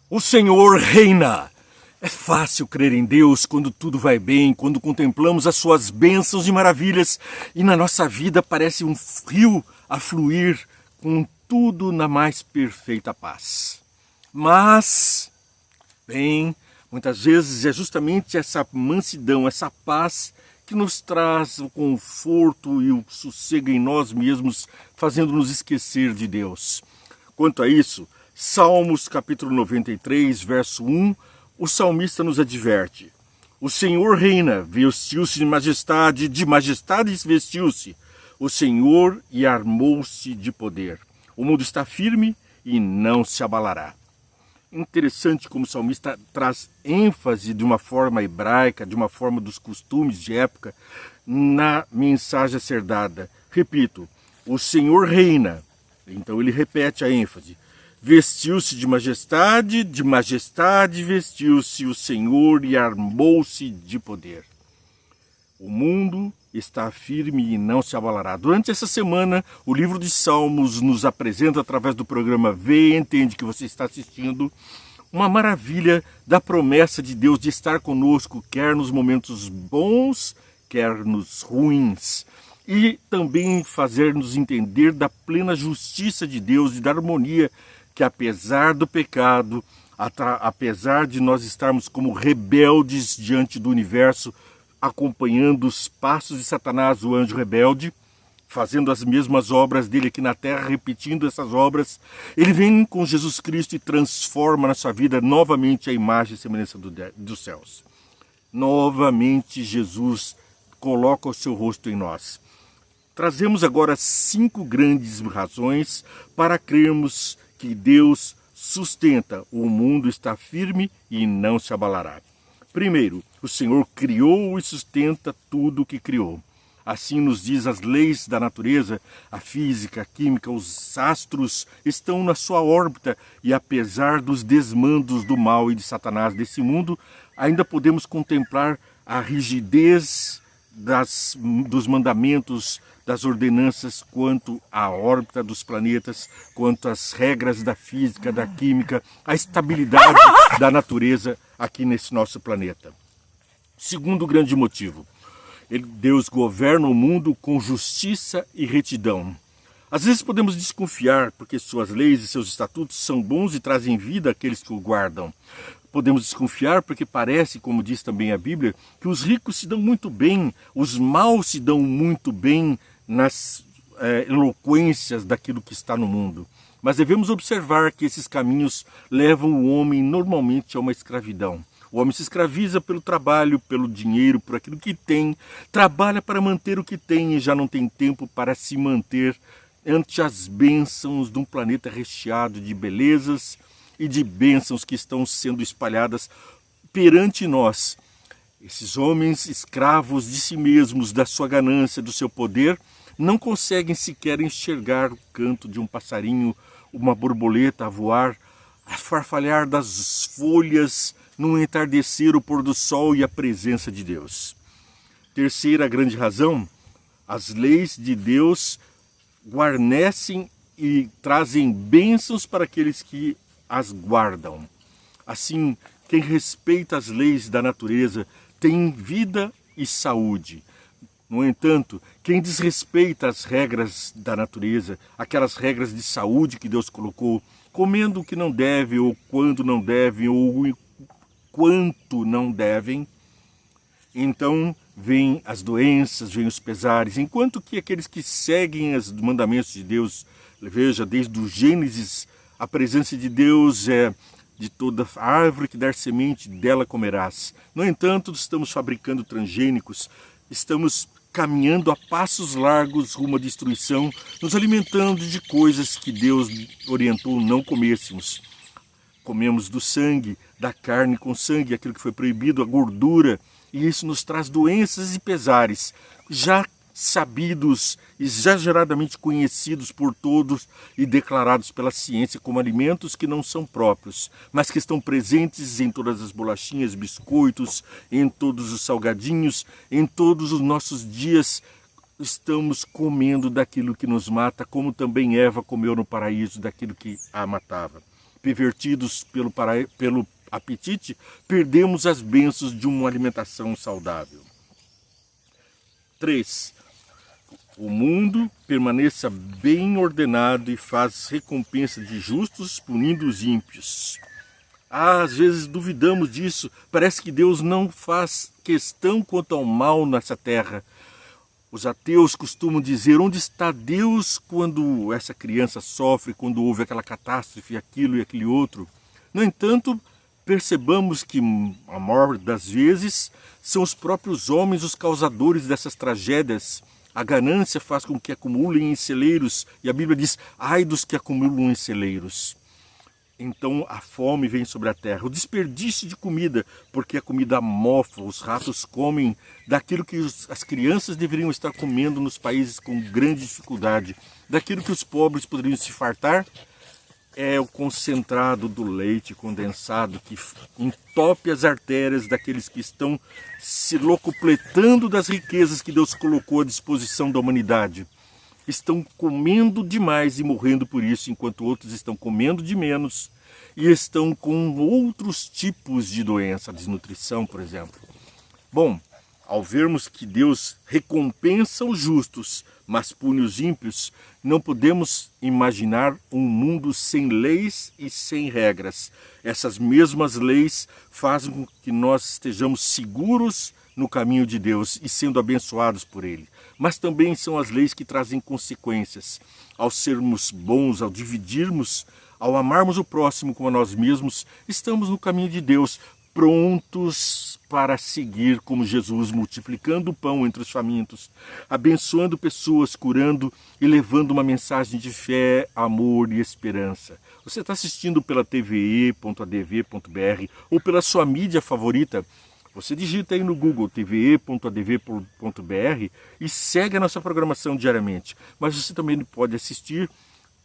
O Senhor reina! É fácil crer em Deus quando tudo vai bem, quando contemplamos as suas bênçãos e maravilhas e na nossa vida parece um rio a fluir com tudo na mais perfeita paz. Mas, muitas vezes é justamente essa mansidão, essa paz que nos traz o conforto e o sossego em nós mesmos, fazendo-nos esquecer de Deus. Quanto a isso, Salmos capítulo 93, verso 1, o salmista nos adverte: o Senhor reina, vestiu-se de majestade vestiu-se, o Senhor e armou-se de poder. O mundo está firme e não se abalará. Interessante como o salmista traz ênfase de uma forma hebraica, de uma forma dos costumes de época, na mensagem a ser dada. Repito, o Senhor reina. Então ele repete a ênfase. Vestiu-se de majestade vestiu-se o Senhor e armou-se de poder. O mundo está firme e não se abalará. Durante essa semana, o livro de Salmos nos apresenta, através do programa Vê e Entende, que você está assistindo, uma maravilha da promessa de Deus de estar conosco, quer nos momentos bons, quer nos ruins. E também fazer-nos entender da plena justiça de Deus e da harmonia que, apesar do pecado, apesar de nós estarmos como rebeldes diante do universo, acompanhando os passos de Satanás, o anjo rebelde, fazendo as mesmas obras dele aqui na terra, repetindo essas obras, ele vem com Jesus Cristo e transforma na sua vida novamente a imagem e semelhança dos céus. Novamente Jesus coloca o seu rosto em nós. Trazemos agora 5 grandes razões para crermos que Deus sustenta, o mundo está firme e não se abalará. Primeiro, o Senhor criou e sustenta tudo o que criou. Assim nos diz as leis da natureza, a física, a química, os astros estão na sua órbita e apesar dos desmandos do mal e de Satanás desse mundo, ainda podemos contemplar a rigidez dos mandamentos, das ordenanças quanto à órbita dos planetas, quanto às regras da física, da química, a estabilidade da natureza aqui nesse nosso planeta. Segundo grande motivo, Deus governa o mundo com justiça e retidão. Às vezes podemos desconfiar porque suas leis e seus estatutos são bons e trazem vida àqueles que o guardam. Podemos desconfiar porque parece, como diz também a Bíblia, que os ricos se dão muito bem, os maus se dão muito bem nas eloquências daquilo que está no mundo. Mas devemos observar que esses caminhos levam o homem normalmente a uma escravidão. O homem se escraviza pelo trabalho, pelo dinheiro, por aquilo que tem, trabalha para manter o que tem e já não tem tempo para se manter ante as bênçãos de um planeta recheado de belezas e de bênçãos que estão sendo espalhadas perante nós. Esses homens escravos de si mesmos, da sua ganância, do seu poder, não conseguem sequer enxergar o canto de um passarinho, uma borboleta a voar, a farfalhar das folhas, num entardecer, o pôr do sol e a presença de Deus. Terceira grande razão, as leis de Deus guarnecem e trazem bênçãos para aqueles que as guardam. Assim, quem respeita as leis da natureza tem vida e saúde. No entanto, quem desrespeita as regras da natureza, aquelas regras de saúde que Deus colocou, comendo o que não deve, ou quando não devem, ou quanto não devem, então vêm as doenças, vêm os pesares, enquanto que aqueles que seguem os mandamentos de Deus, veja, desde o Gênesis, a presença de Deus é de toda árvore que der semente, dela comerás. No entanto, estamos fabricando transgênicos, estamos caminhando a passos largos rumo à destruição, nos alimentando de coisas que Deus orientou não comêssemos. Comemos do sangue, da carne com sangue, aquilo que foi proibido, a gordura, e isso nos traz doenças e pesares, já sabidos, exageradamente conhecidos por todos e declarados pela ciência como alimentos que não são próprios, mas que estão presentes em todas as bolachinhas, biscoitos, em todos os salgadinhos, em todos os nossos dias. Estamos comendo daquilo que nos mata, como também Eva comeu no paraíso daquilo que a matava. pervertidos pelo apetite, perdemos as bênçãos de uma alimentação saudável. 3. O mundo permaneça bem ordenado e faz recompensa de justos, punindo os ímpios. Às vezes duvidamos disso, parece que Deus não faz questão quanto ao mal nessa terra. Os ateus costumam dizer: onde está Deus quando essa criança sofre, quando houve aquela catástrofe, aquilo e aquele outro? No entanto, percebamos que a maior das vezes são os próprios homens os causadores dessas tragédias. A ganância faz com que acumulem em celeiros, e a Bíblia diz: ai dos que acumulam em celeiros. Então a fome vem sobre a terra, o desperdício de comida, porque a comida mofa, os ratos comem daquilo que as crianças deveriam estar comendo nos países com grande dificuldade, daquilo que os pobres poderiam se fartar, é o concentrado do leite condensado que entope as artérias daqueles que estão se locupletando das riquezas que Deus colocou à disposição da humanidade. Estão comendo demais e morrendo por isso, enquanto outros estão comendo de menos e estão com outros tipos de doença, a desnutrição, por exemplo. Bom, ao vermos que Deus recompensa os justos, mas pune os ímpios, não podemos imaginar um mundo sem leis e sem regras. Essas mesmas leis fazem com que nós estejamos seguros no caminho de Deus e sendo abençoados por Ele. Mas também são as leis que trazem consequências. Ao sermos bons, ao dividirmos, ao amarmos o próximo como a nós mesmos, estamos no caminho de Deus, prontos para seguir como Jesus, multiplicando o pão entre os famintos, abençoando pessoas, curando e levando uma mensagem de fé, amor e esperança. Você está assistindo pela tve.adv.br ou pela sua mídia favorita. Você digita aí no Google tve.adv.br e segue a nossa programação diariamente. Mas você também pode assistir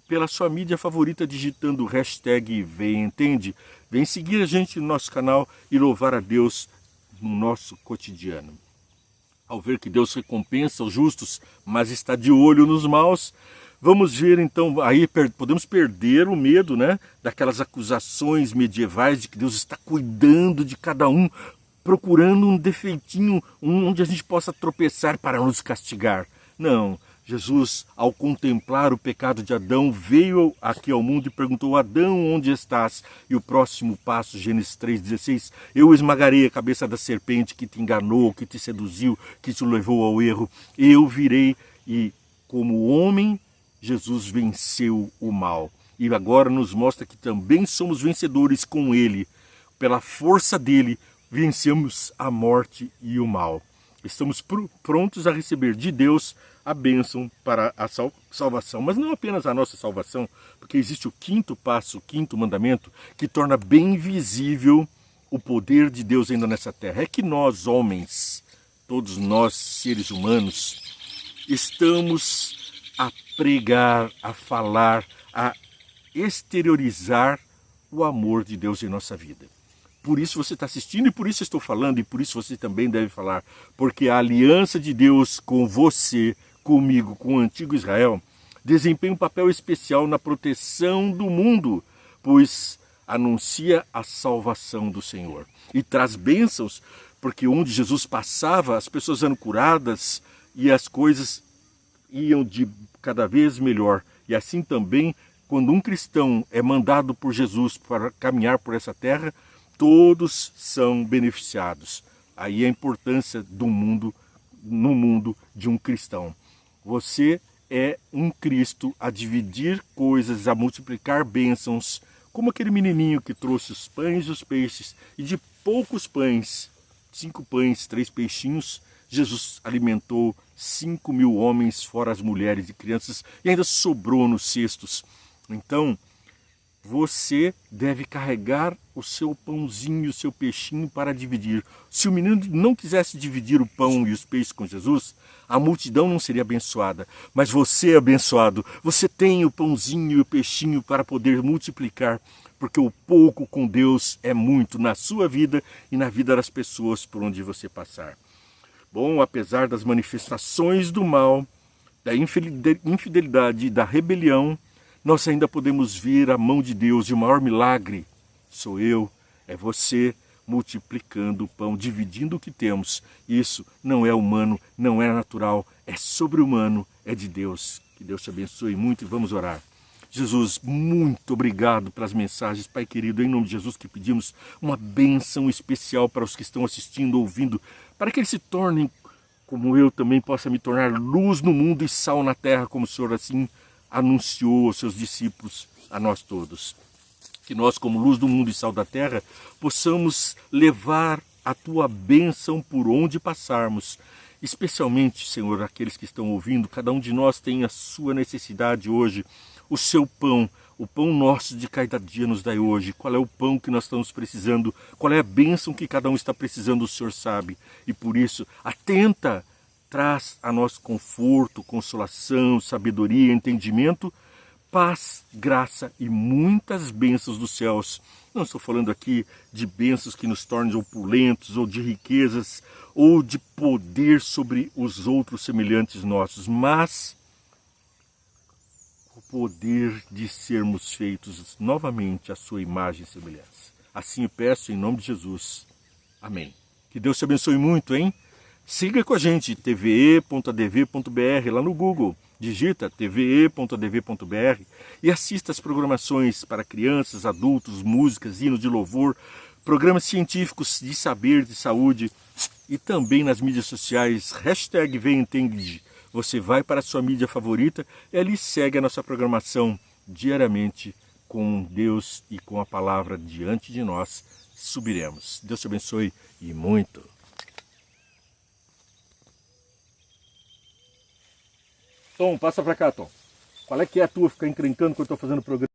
pela sua mídia favorita digitando o hashtag Vem Entende. Vem seguir a gente no nosso canal e louvar a Deus no nosso cotidiano. Ao ver que Deus recompensa os justos, mas está de olho nos maus, vamos ver então, aí podemos perder o medo, né, daquelas acusações medievais de que Deus está cuidando de cada um, procurando um defeitinho onde a gente possa tropeçar para nos castigar. Não, Jesus, ao contemplar o pecado de Adão, veio aqui ao mundo e perguntou: Adão, onde estás? E o próximo passo, Gênesis 3,16, eu esmagarei a cabeça da serpente que te enganou, que te seduziu, que te levou ao erro. Eu virei e, como homem, Jesus venceu o mal. E agora nos mostra que também somos vencedores com Ele. Pela força dele, vencemos a morte e o mal. Estamos prontos a receber de Deus a bênção para a salvação. Mas não apenas a nossa salvação, porque existe o quinto passo, o quinto mandamento, que torna bem visível o poder de Deus ainda nessa terra. É que nós, homens, todos nós, seres humanos, estamos a pregar, a falar, a exteriorizar o amor de Deus em nossa vida. Por isso você está assistindo e por isso eu estou falando e por isso você também deve falar. Porque a aliança de Deus com você, comigo, com o antigo Israel, desempenha um papel especial na proteção do mundo, pois anuncia a salvação do Senhor. E traz bênçãos, porque onde Jesus passava, as pessoas eram curadas e as coisas iam de cada vez melhor. E assim também, quando um cristão é mandado por Jesus para caminhar por essa terra, todos são beneficiados. Aí a importância do mundo, no mundo de um cristão. Você é um Cristo a dividir coisas, a multiplicar bênçãos, como aquele menininho que trouxe os pães e os peixes, e de poucos pães, 5 pães, 3 peixinhos, Jesus alimentou 5.000 homens, fora as mulheres e crianças, e ainda sobrou nos cestos. Então, você deve carregar o seu pãozinho, o seu peixinho para dividir. Se o menino não quisesse dividir o pão e os peixes com Jesus, a multidão não seria abençoada. Mas você é abençoado. Você tem o pãozinho e o peixinho para poder multiplicar, porque o pouco com Deus é muito na sua vida e na vida das pessoas por onde você passar. Bom, apesar das manifestações do mal, da infidelidade e da rebelião, nós ainda podemos ver a mão de Deus, e o maior milagre sou eu, é você, multiplicando o pão, dividindo o que temos. Isso não é humano, não é natural, é sobre-humano, é de Deus. Que Deus te abençoe muito e vamos orar. Jesus, muito obrigado pelas mensagens, Pai querido, em nome de Jesus que pedimos uma bênção especial para os que estão assistindo, ouvindo, para que eles se tornem, como eu também possa me tornar, luz no mundo e sal na terra, como o Senhor assim anunciou aos seus discípulos, a nós todos. Que nós, como luz do mundo e sal da terra, possamos levar a Tua bênção por onde passarmos. Especialmente, Senhor, aqueles que estão ouvindo, cada um de nós tem a sua necessidade hoje, o seu pão, o pão nosso de cada dia nos dai hoje. Qual é o pão que nós estamos precisando? Qual é a bênção que cada um está precisando? O Senhor sabe. E por isso, atenta, traz a nós conforto, consolação, sabedoria, entendimento, paz, graça e muitas bênçãos dos céus. Não estou falando aqui de bênçãos que nos tornem opulentos, ou de riquezas, ou de poder sobre os outros semelhantes nossos, mas o poder de sermos feitos novamente à sua imagem e semelhança. Assim eu peço em nome de Jesus. Amém. Que Deus te abençoe muito, hein? Siga com a gente, tve.adv.br, lá no Google. Digita tve.adv.br e assista as programações para crianças, adultos, músicas, hinos de louvor, programas científicos de saber, de saúde e também nas mídias sociais, #VemEntende. Você vai para a sua mídia favorita e ali segue a nossa programação diariamente com Deus e com a palavra diante de nós. Subiremos. Deus te abençoe e muito. Tom, passa para cá, Tom. Qual é que é a tua ficar encrencando quando eu estou fazendo o programa?